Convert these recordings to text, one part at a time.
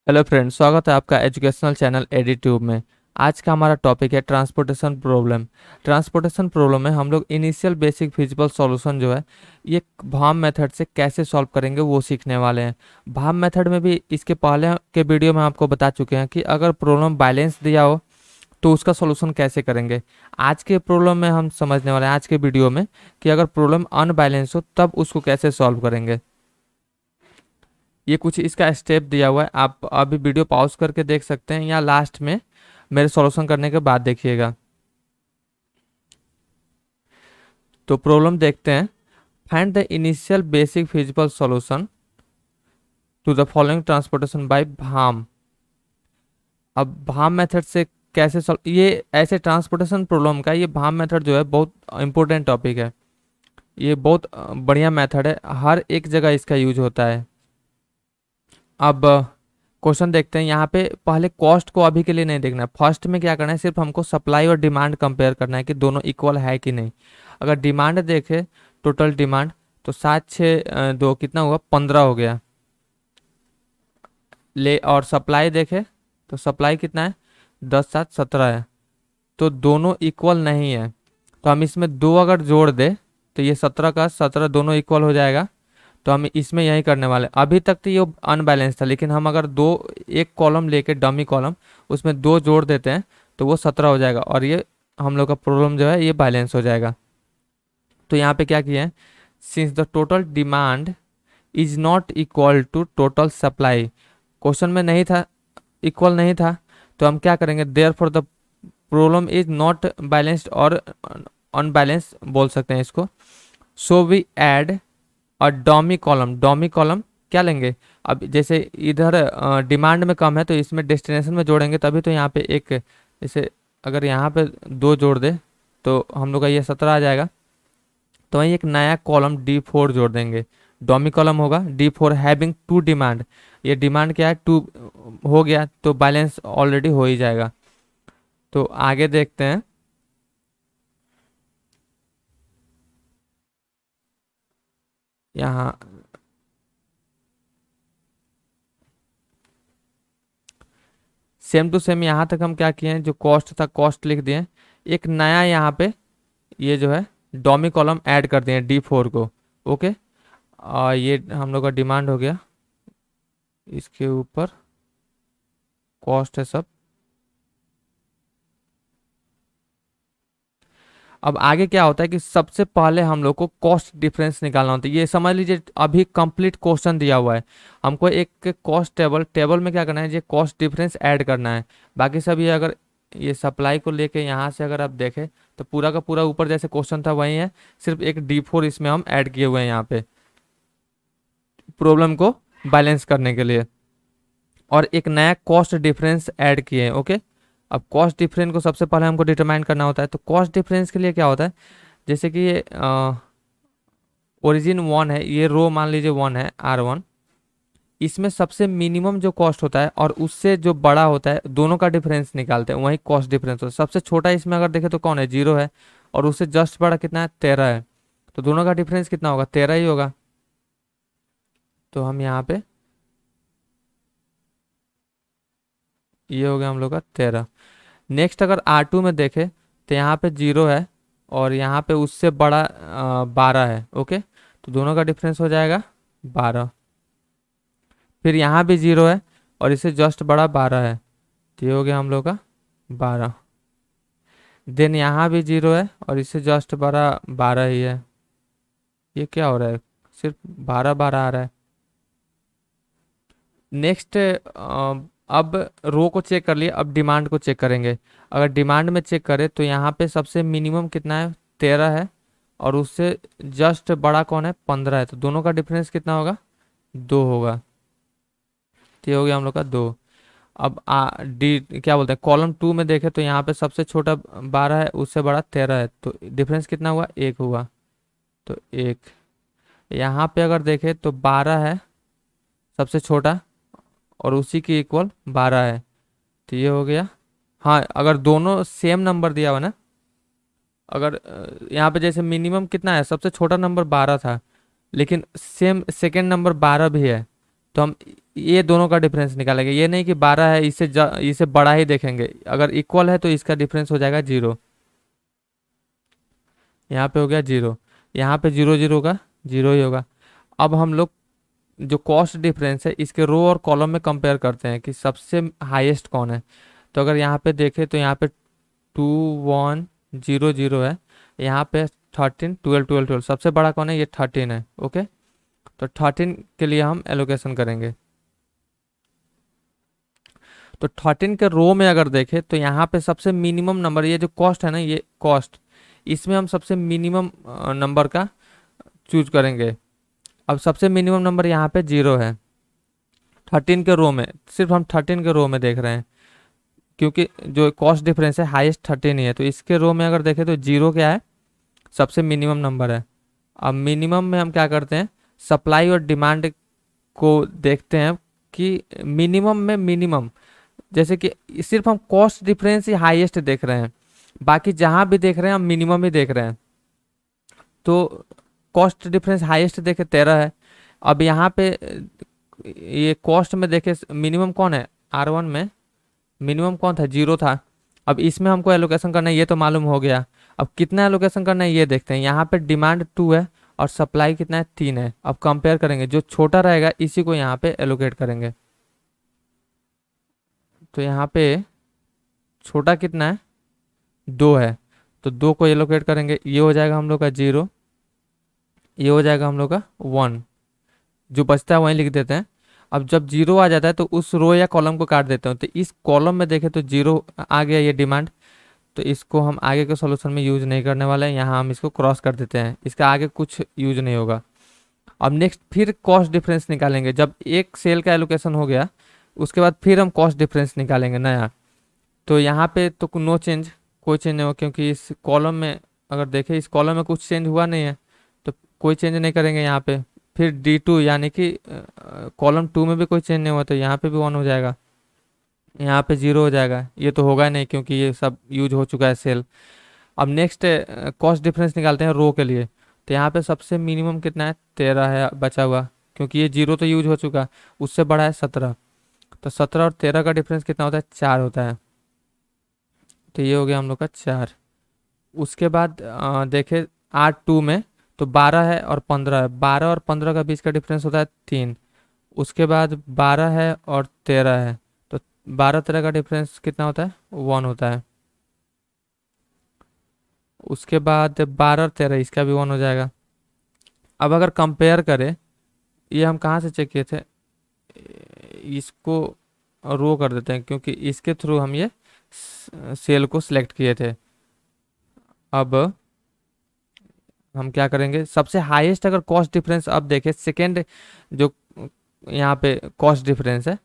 Hello friends, स्वागत है आपका एजुकेशनल चैनल एडीट्यूब में। आज का हमारा टॉपिक है ट्रांसपोर्टेशन प्रॉब्लम। ट्रांसपोर्टेशन प्रॉब्लम में हम लोग इनिशियल बेसिक फिजिबल सॉल्यूशन जो है ये भाम मेथड से कैसे सॉल्व करेंगे वो सीखने वाले हैं। भाम मेथड में भी इसके पहले के वीडियो में आपको बता चुके हैं कि अगर प्रॉब्लम बैलेंस दिया हो तो उसका सॉल्यूशन कैसे करेंगे। आज के प्रॉब्लम में हम समझने वाले हैं, आज के वीडियो में, कि अगर प्रॉब्लम अनबैलेंस हो तब उसको कैसे सॉल्व करेंगे। ये कुछ इसका स्टेप दिया हुआ है, आप अभी वीडियो पॉज करके देख सकते हैं या लास्ट में मेरे सॉल्यूशन करने के बाद देखिएगा। तो प्रॉब्लम देखते हैं। Find the initial basic feasible solution to the following transportation by VAM. अब भाम मेथड से कैसे सॉल्व, ये ऐसे ट्रांसपोर्टेशन प्रॉब्लम का ये भाम मेथड जो है बहुत इंपॉर्टेंट टॉपिक है। ये बहुत बढ़िया मेथड है, हर एक जगह इसका यूज होता है। अब क्वेश्चन देखते हैं। यहाँ पे पहले कॉस्ट को अभी के लिए नहीं देखना है, फर्स्ट में क्या करना है, सिर्फ हमको सप्लाई और डिमांड कंपेयर करना है कि दोनों इक्वल है कि नहीं। अगर डिमांड देखे, टोटल डिमांड, तो 7 6 2 कितना हुआ, 15 हो गया। ले और सप्लाई देखे तो सप्लाई कितना है, 10 7 17 है। तो दोनों इक्वल नहीं है, तो हम इसमें दो अगर जोड़ दे तो ये 17 का 17 दोनों इक्वल हो जाएगा। तो हम इसमें यही करने वाले। अभी तक तो ये अनबैलेंस था, लेकिन हम अगर दो, एक कॉलम लेके डमी कॉलम, उसमें दो जोड़ देते हैं तो वो 17 हो जाएगा और ये हम लोग का प्रॉब्लम जो है ये बैलेंस हो जाएगा। तो यहाँ पे क्या किए हैं, since the total demand is not equal to total supply, question में नहीं था, इक्वल नहीं था, तो हम क्या करेंगे, therefore the problem is not balanced और अनबैलेंस बोल सकते हैं इसको। सो वी ऐड और डॉमी कॉलम, डॉमी कॉलम क्या लेंगे, अब जैसे इधर डिमांड में कम है तो इसमें डेस्टिनेशन में जोड़ेंगे, तभी तो यहाँ पे एक, जैसे अगर यहाँ पे दो जोड़ दे तो हम लोग का ये 17 आ जाएगा। तो वहीं एक नया कॉलम D4 जोड़ देंगे, डॉमी कॉलम होगा D4 हैविंग टू डिमांड। ये डिमांड क्या है, टू हो गया, तो बैलेंस ऑलरेडी हो ही जाएगा। तो आगे देखते हैं। यहाँ सेम टू सेम यहाँ तक हम क्या किए हैं, जो कॉस्ट था कॉस्ट लिख दिए। एक नया यहाँ पे ये जो है डॉमी कॉलम ऐड कर दिए D4 को। ओके, और ये हम लोग का डिमांड हो गया, इसके ऊपर कॉस्ट है सब। अब आगे क्या होता है कि सबसे पहले हम लोग को कॉस्ट डिफरेंस निकालना होता है। ये समझ लीजिए अभी कंप्लीट क्वेश्चन दिया हुआ है, हमको एक कॉस्ट टेबल, टेबल में क्या करना है, ये कॉस्ट डिफरेंस ऐड करना है। बाकी सब ये अगर ये सप्लाई को लेके यहाँ से अगर आप देखें तो पूरा का पूरा ऊपर जैसे क्वेश्चन था वही है, सिर्फ एक D4 इसमें हम ऐड किए हुए हैं यहाँ पे प्रॉब्लम को बैलेंस करने के लिए, और एक नया कॉस्ट डिफरेंस ऐड किए हैं। ओके, अब कॉस्ट डिफरेंस को सबसे पहले हमको डिटरमाइन करना होता है। तो कॉस्ट डिफरेंस के लिए क्या होता है, जैसे कि ये ओरिजिन 1 है, ये रो मान लीजिए 1 है, R1, इसमें सबसे मिनिमम जो कॉस्ट होता है और उससे जो बड़ा होता है दोनों का डिफरेंस निकालते हैं, वही कॉस्ट डिफरेंस होता है। सबसे छोटा इसमें अगर देखें तो कौन है, 0 है, और उससे जस्ट बड़ा कितना है, 13 है। तो दोनों का डिफरेंस कितना होगा, 13 ही होगा। तो हम यहाँ पे, ये हो गया हम लोग का 13। नेक्स्ट अगर R2 में देखें तो यहाँ पे 0 है और यहाँ पे उससे बड़ा 12 है। ओके, तो दोनों का डिफरेंस हो जाएगा 12। फिर यहाँ भी 0 है और इससे जस्ट बड़ा 12 है, तो ये हो गया हम लोग का 12। देन यहाँ भी 0 है और इससे जस्ट बड़ा 12 ही है। ये क्या हो रहा है, सिर्फ 12 12 आ रहा है। नेक्स्ट अब रो को चेक कर लिए, अब डिमांड को चेक करेंगे। अगर डिमांड में चेक करें तो यहाँ पे सबसे मिनिमम कितना है, 13 है, और उससे जस्ट बड़ा कौन है, 15 है। तो दोनों का डिफरेंस कितना होगा, 2 होगा। तो ये हो गया हम लोग का 2। अब डी क्या बोलते हैं, कॉलम 2 में देखें तो यहाँ पे सबसे छोटा 12 है, उससे बड़ा 13 है, तो डिफरेंस कितना हुआ, 1 हुआ। तो 1। यहाँ पे अगर देखें तो 12 है सबसे छोटा और उसी की इक्वल 12 है, तो ये हो गया। हाँ, अगर दोनों सेम नंबर दिया हुआ ना, अगर यहाँ पे जैसे मिनिमम कितना है, सबसे छोटा नंबर 12 था, लेकिन सेम सेकेंड नंबर 12 भी है, तो हम ये दोनों का डिफरेंस निकालेंगे, ये नहीं कि 12 है इसे बड़ा ही देखेंगे, अगर इक्वल है तो इसका डिफरेंस हो जाएगा 0। यहाँ पे हो गया 0, यहाँ पे 0 0 का 0 ही होगा। अब हम लोग जो कॉस्ट डिफरेंस है इसके रो और कॉलम में कंपेयर करते हैं कि सबसे हाईएस्ट कौन है। तो अगर यहाँ पे देखें तो यहाँ पे 2 1 0 0 है, यहाँ पे 13 12 12 12, सबसे बड़ा कौन है, ये 13 है। ओके, तो 13 के लिए हम एलोकेशन करेंगे। तो 13 के रो में अगर देखें तो यहाँ पे सबसे मिनिमम नंबर, ये जो कॉस्ट है ना, ये कॉस्ट, इसमें हम सबसे मिनिमम नंबर का चूज करेंगे। अब सबसे मिनिमम नंबर यहाँ पे 0 है 13 के रो में, सिर्फ हम 13 के रो में देख रहे हैं क्योंकि जो कॉस्ट डिफरेंस है हाईएस्ट 13 ही है। तो इसके रो में अगर देखें तो 0 क्या है, सबसे मिनिमम नंबर है। अब मिनिमम में हम क्या करते हैं, सप्लाई और डिमांड को देखते हैं कि मिनिमम में मिनिमम, जैसे कि सिर्फ हम कॉस्ट डिफरेंस ही हाईएस्ट देख रहे हैं, बाकी जहां भी देख रहे हैं हम मिनिमम ही देख रहे हैं। तो कॉस्ट डिफरेंस हाईएस्ट देखे 13 है। अब यहाँ पे ये कॉस्ट में देखे मिनिमम कौन है, R1 में मिनिमम कौन था, 0 था। अब इसमें हमको एलोकेशन करना है, ये तो मालूम हो गया। अब कितना एलोकेशन करना है ये देखते हैं, यहाँ पे डिमांड 2 है और सप्लाई कितना है, 3 है। अब कंपेयर करेंगे, जो छोटा रहेगा इसी को यहाँ पे एलोकेट करेंगे। तो यहाँ पे छोटा कितना है, 2 है, तो 2 को एलोकेट करेंगे, ये हो जाएगा हम लोग का 0, ये हो जाएगा हम लोग का 1, जो बचता है वहीं लिख देते हैं। अब जब 0 आ जाता है तो उस रो या कॉलम को काट देते हैं। तो इस कॉलम में देखें तो 0 आ गया, ये डिमांड, तो इसको हम आगे के सॉल्यूशन में यूज नहीं करने वाले हैं, यहाँ हम इसको क्रॉस कर देते हैं, इसका आगे कुछ यूज नहीं होगा। अब नेक्स्ट फिर कॉस्ट डिफरेंस निकालेंगे, जब एक सेल का एलोकेशन हो गया उसके बाद फिर हम कॉस्ट डिफरेंस निकालेंगे नया। तो यहाँ पे तो नो चेंज, कोई चेंज नहीं होगा क्योंकि इस कॉलम में अगर देखें, इस कॉलम में कुछ चेंज हुआ नहीं है, तो कोई चेंज नहीं करेंगे यहाँ पे। फिर D2 यानी कि कॉलम 2 में भी कोई चेंज नहीं हुआ, तो यहाँ पे भी 1 हो जाएगा, यहाँ पे 0 हो जाएगा, ये तो होगा नहीं क्योंकि ये सब यूज हो चुका है सेल। अब नेक्स्ट कॉस्ट डिफरेंस निकालते हैं रो के लिए। तो यहाँ पे सबसे मिनिमम कितना है, 13 है बचा हुआ, क्योंकि ये 0 तो यूज हो चुका, उससे बड़ा है 17। तो 17 और 13 का डिफरेंस कितना होता है, 4 होता है। तो ये हो गया हम लोग का 4। उसके बाद देखें R2 में तो 12 है और 15 है, 12 और 15 का बीच का डिफरेंस होता है 3। उसके बाद 12 है और 13 है, तो 12 13 का डिफरेंस कितना होता है, 1 होता है। उसके बाद 12 और 13 इसका भी 1 हो जाएगा। अब अगर कंपेयर करें, ये हम कहाँ से चेक किए थे, इसको रो कर देते हैं क्योंकि इसके थ्रू हम ये सेल को सिलेक्ट किए थे। अब हम क्या करेंगे, सबसे हाईएस्ट अगर कॉस्ट डिफरेंस अब देखें, सेकेंड जो यहाँ पे कॉस्ट डिफरेंस है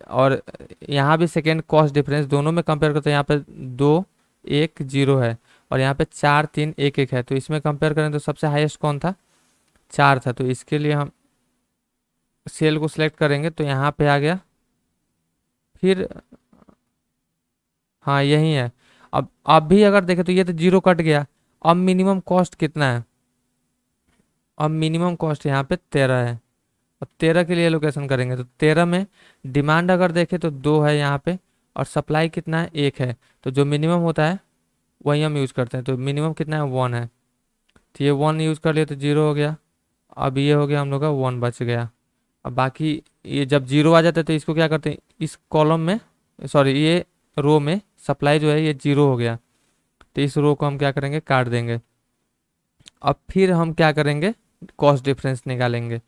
और यहाँ भी सेकेंड कॉस्ट डिफरेंस, दोनों में कंपेयर करते हैं, यहाँ पे 2 1 0 है और यहाँ पे 4 3 1 1 है। तो इसमें कंपेयर करें तो सबसे हाईएस्ट कौन था, 4 था। तो इसके लिए हम सेल को सिलेक्ट करेंगे, तो यहाँ पे आ गया, फिर हाँ यही है। अब भी अगर देखें तो ये तो 0 कट गया। अब मिनिमम कॉस्ट कितना है, अब मिनिमम कॉस्ट यहाँ पे 13 है। अब 13 के लिए लोकेशन करेंगे, तो 13 में डिमांड अगर देखें तो 2 है यहाँ पे और सप्लाई कितना है, 1 है। तो जो मिनिमम होता है वही हम यूज़ करते हैं। तो मिनिमम कितना है, 1 है, तो ये 1 यूज़ कर लिया तो 0 हो गया। अब ये हो गया हम लोग का 1 बच गया। अब बाकी ये जब 0 आ जाता है तो इसको क्या करते हैं, इस कॉलम में, सॉरी ये रो में सप्लाई जो है ये 0 हो गया, तो इस रो को हम क्या करेंगे, काट देंगे। अब फिर हम क्या करेंगे, कॉस्ट डिफरेंस निकालेंगे।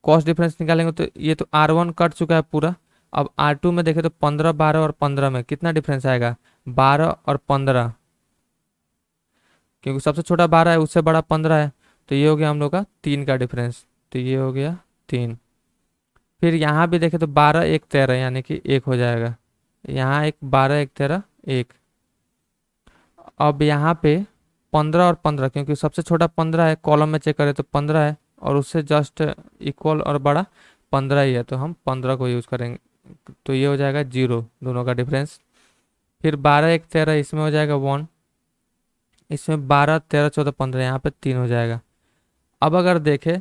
कॉस्ट डिफरेंस निकालेंगे तो ये तो R1 कट चुका है पूरा। अब R2 में देखें तो 15 12 और 15 में कितना डिफरेंस आएगा, 12 और 15, क्योंकि सबसे छोटा 12 है, उससे बड़ा 15 है। तो ये हो गया हम लोग का 3 का डिफरेंस, तो ये हो गया 3। फिर यहाँ भी देखें तो 12 1 13 यानी कि 1 हो जाएगा, यहाँ एक 12 1 13 1। अब यहाँ पे 15 और 15, क्योंकि सबसे छोटा 15 है, कॉलम में चेक करें तो 15 है और उससे जस्ट इक्वल और बड़ा 15 ही है, तो हम 15 को यूज़ करेंगे। तो ये हो जाएगा 0 दोनों का डिफरेंस। फिर 12 1 13 इसमें हो जाएगा 1, इसमें 12 13 14 15 यहाँ पे 3 हो जाएगा। अब अगर देखें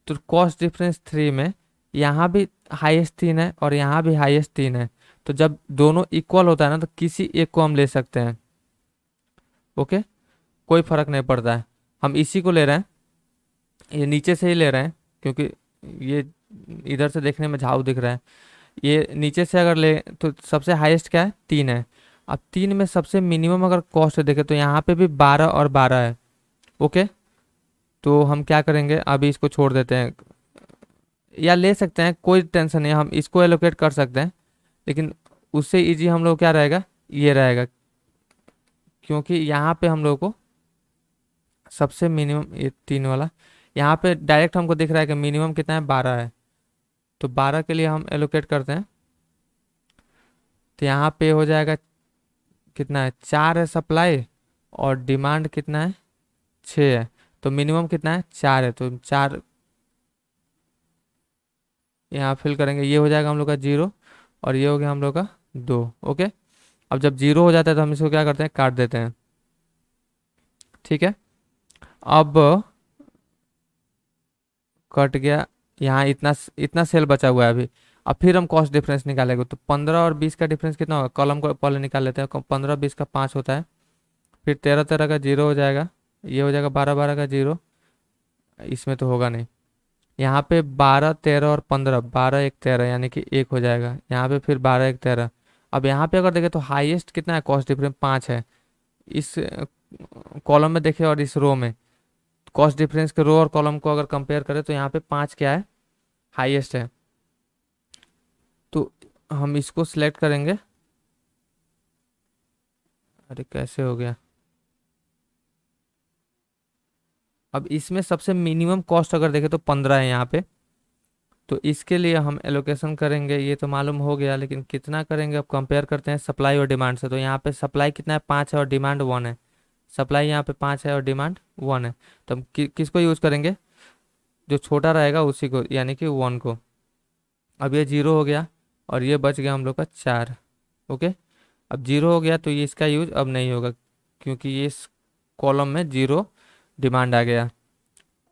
तो कॉस्ट डिफरेंस 3 में यहाँ भी हाईएस्ट 3 है और यहाँ भी हाईएस्ट 3 है। तो जब दोनों इक्वल होता है ना तो किसी एक को हम ले सकते हैं। ओके, कोई फर्क नहीं पड़ता है। हम इसी को ले रहे हैं, ये नीचे से ही ले रहे हैं क्योंकि ये इधर से देखने में झाऊ दिख रहा है। ये नीचे से अगर ले तो सबसे हाईएस्ट क्या है, 3 है। अब 3 में सबसे मिनिमम अगर कॉस्ट देखें तो यहाँ पे भी 12 और 12 है। ओके, तो हम क्या करेंगे, अभी इसको छोड़ देते हैं, या ले सकते हैं, कोई टेंशन नहीं, हम इसको एलोकेट कर सकते हैं। लेकिन उससे इजी हम लोग क्या रहेगा, ये रहेगा, क्योंकि यहाँ पे हम लोग को सबसे मिनिमम ये 3 वाला, यहाँ पे डायरेक्ट हमको दिख रहा है कि मिनिमम कितना है, 12 है। तो 12 के लिए हम एलोकेट करते हैं, तो यहाँ पे हो जाएगा कितना है, 4 है सप्लाई, और डिमांड कितना है, 6 है। तो मिनिमम कितना है, 4 है, तो 4 यहाँ फिल करेंगे, ये हो जाएगा हम लोग का 0, और ये हो गया हम लोग का 2। ओके, अब जब 0 हो जाता है तो हम इसको क्या करते हैं, काट देते हैं। ठीक है, अब कट गया, यहाँ इतना इतना सेल बचा हुआ है अभी। अब फिर हम कॉस्ट डिफरेंस निकालेंगे, तो 15 और 20 का डिफरेंस कितना होगा, कॉलम को पहले निकाल लेते हैं। 15 20 का 5 होता है, फिर 13 13 का 0 हो जाएगा, ये हो जाएगा 12 12 का 0, इसमें तो होगा नहीं। यहाँ पे 12 13 और 15, 12 1 13 यानी कि 1 हो जाएगा। यहाँ पे फिर 12 1 13। अब यहाँ पे अगर देखें तो हाईएस्ट कितना है, कॉस्ट डिफरेंस 5 है इस कॉलम में देखें, और इस रो में कॉस्ट डिफरेंस के रो और कॉलम को अगर कंपेयर करें तो यहाँ पे 5 क्या है, हाईएस्ट है। तो हम इसको सिलेक्ट करेंगे, अरे कैसे हो गया। अब इसमें सबसे मिनिमम कॉस्ट अगर देखें तो 15 है यहाँ पे। तो इसके लिए हम एलोकेशन करेंगे, ये तो मालूम हो गया, लेकिन कितना करेंगे अब कंपेयर करते हैं सप्लाई और डिमांड से। तो यहाँ पे सप्लाई कितना है, 5 है, और डिमांड 1 है। सप्लाई यहाँ पे 5 है और डिमांड 1 है। तो हम किसको यूज़ करेंगे, जो छोटा रहेगा उसी को, यानी कि 1 को। अब ये 0 हो गया, और ये बच गया हम लोग का 4। ओके, अब 0 हो गया तो ये इसका यूज अब नहीं होगा, क्योंकि ये इस कॉलम में 0 डिमांड आ गया।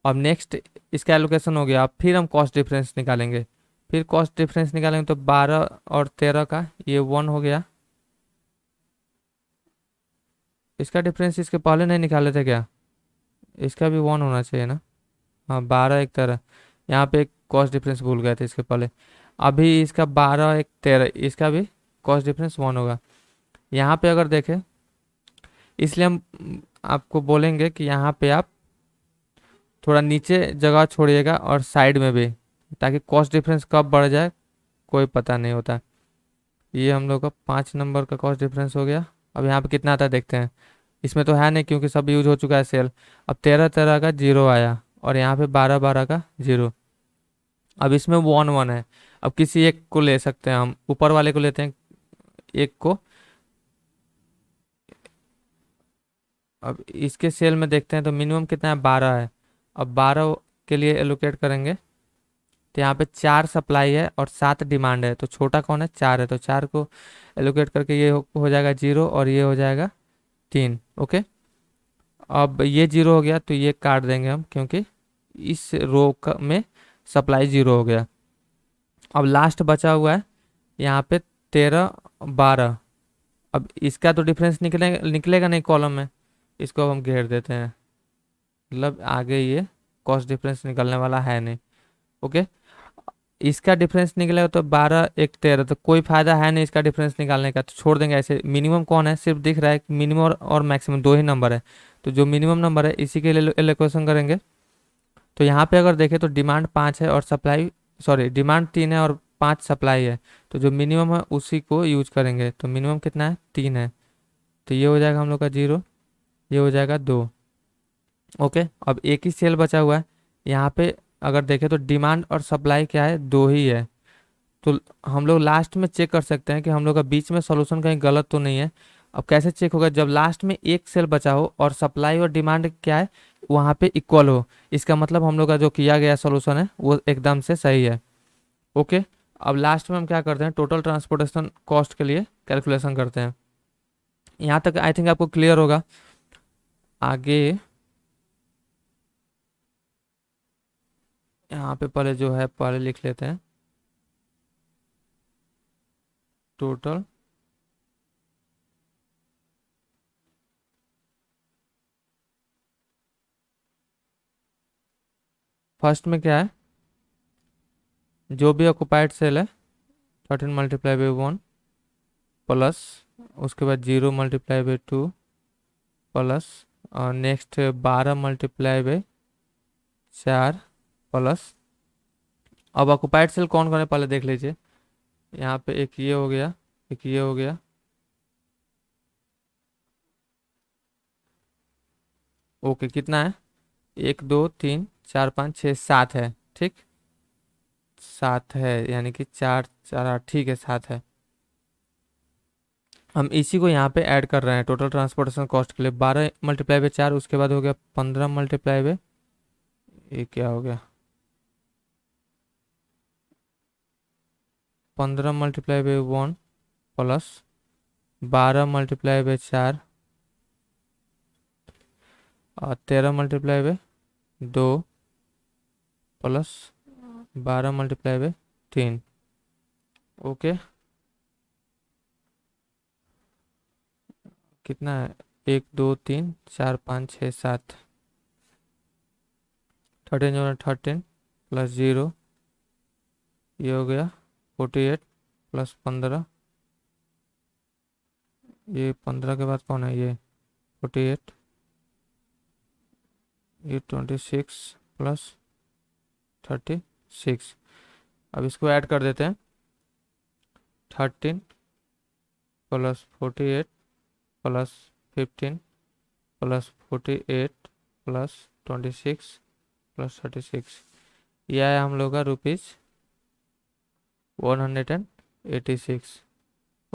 अब नेक्स्ट इसका एलोकेशन हो गया। अब फिर हम कॉस्ट डिफरेंस निकालेंगे, फिर कॉस्ट डिफरेंस निकालेंगे तो 12 और 13 का ये 1 हो गया। इसका डिफरेंस इसके पहले नहीं निकाले थे क्या, इसका भी 1 होना चाहिए ना। हाँ, 12 1 13, यहाँ पे एक कॉस्ट डिफरेंस भूल गए थे इसके पहले। अभी इसका 12 1 13, इसका भी कॉस्ट डिफरेंस 1 होगा। यहाँ पे अगर देखें, इसलिए हम आपको बोलेंगे कि यहाँ पे आप थोड़ा नीचे जगह छोड़िएगा और साइड में भी, ताकि कॉस्ट डिफरेंस कब बढ़ जाए कोई पता नहीं होता। ये हम लोग का 5 नंबर का कॉस्ट डिफरेंस हो गया। अब यहाँ पे कितना आता है देखते हैं, इसमें तो है नहीं क्योंकि सब यूज हो चुका है सेल। अब 13 13 का 0 आया, और यहाँ पे 12 12 का 0। अब इसमें 1 1 है। अब किसी एक को ले सकते हैं, हम ऊपर वाले को लेते हैं, एक को। अब इसके सेल में देखते हैं तो मिनिमम कितना है, 12 है। अब 12 के लिए एलोकेट करेंगे, तो यहाँ पे 4 सप्लाई है और 7 डिमांड है। तो छोटा कौन है, 4 है, तो 4 को एलोकेट करके ये हो जाएगा 0, और ये हो जाएगा 3। ओके, अब ये 0 हो गया तो ये काट देंगे हम, क्योंकि इस रो में सप्लाई 0 हो गया। अब लास्ट बचा हुआ है यहाँ पे 13 12। अब इसका तो डिफरेंस निकलेगा नहीं कॉलम में, इसको अब हम घेर देते हैं, मतलब आगे ये कॉस्ट डिफरेंस निकलने वाला है नहीं। ओके, इसका डिफरेंस निकलेगा तो 12 1 13, तो कोई फायदा है नहीं इसका डिफरेंस निकालने का, तो छोड़ देंगे ऐसे। मिनिमम कौन है, सिर्फ दिख रहा है मिनिमम और मैक्सिमम 2 ही नंबर है, तो जो मिनिमम नंबर है इसी के लिए एलोकेशन करेंगे। तो यहाँ पे अगर देखें तो डिमांड 5 है और सप्लाई, सॉरी, डिमांड 3 है और 5 सप्लाई है। तो जो मिनिमम है उसी को यूज करेंगे। तो मिनिमम कितना है, 3 है, तो ये हो जाएगा हम लोग का 0, ये हो जाएगा 2। ओके, अब एक ही सेल बचा हुआ है यहाँ पे। अगर देखें तो डिमांड और सप्लाई क्या है, 2 ही है। तो हम लोग लास्ट में चेक कर सकते हैं कि हम लोग का बीच में सॉल्यूशन कहीं गलत तो नहीं है। अब कैसे चेक होगा, जब लास्ट में एक सेल बचा हो और सप्लाई और डिमांड क्या है, वहाँ पे इक्वल हो, इसका मतलब हम लोग का जो किया गया सॉल्यूशन है वो एकदम से सही है। ओके, अब लास्ट में हम क्या करते हैं, टोटल ट्रांसपोर्टेशन कॉस्ट के लिए कैलकुलेशन करते हैं। यहाँ तक आई थिंक आपको क्लियर होगा। आगे यहाँ पे पहले जो है पहले लिख लेते हैं। टोटल फर्स्ट में क्या है, जो भी ऑक्युपाइड सेल है 13 मल्टीप्लाई बाई 1 प्लस उसके बाद 0 मल्टीप्लाई बाई 2 प्लस और नेक्स्ट 12 मल्टीप्लाई बाई 4 प्लस। अब ऑक्युपाइड सेल कौन कौन है पहले देख लीजिए। यहाँ पे एक ये हो गया, एक ये हो गया, ओके कितना है, 1 2 3 4 5 6 7 है, ठीक 7 है, यानी कि 4 4 8, ठीक है 7 है। हम इसी को यहाँ पे ऐड कर रहे हैं टोटल ट्रांसपोर्टेशन कॉस्ट के लिए। 12 मल्टीप्लाई बाई 4, उसके बाद हो गया 15 मल्टीप्लाई बाई, ये क्या हो गया, 15 multiply by 1 plus 12 multiply by 4 और 13 multiply by 2 plus 12 multiply by 3। Okay कितना है, 1 2 3 4 5 6 7, 13 प्लस 0, ये हो गया 48 प्लस 15, ये 15 के बाद कौन है, ये 48, ये 26 प्लस 36। अब इसको ऐड कर देते हैं, 13 plus 48 plus 15 plus 48 plus 26 plus 36, यह है हम लोग का ₹186।